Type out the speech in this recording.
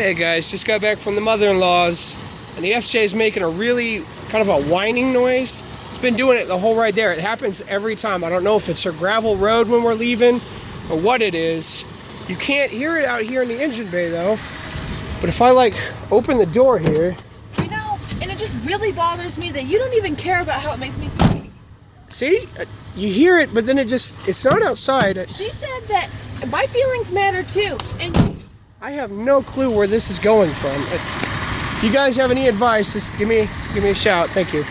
Hey guys, just got back from the mother-in-law's, and the FJ is making a really kind of a whining noise. It's been doing it the whole ride there. It happens every time. I don't know if it's a gravel road when we're leaving or what it is. You can't hear it out here in the engine bay though. But if I like open the door here. You know, and it just really bothers me that you don't even care about how it makes me feel. See? You hear it, but then it's not outside. She said that my feelings matter too. And I have no clue where this is going from. If you guys have any advice, just give me a shout. Thank you.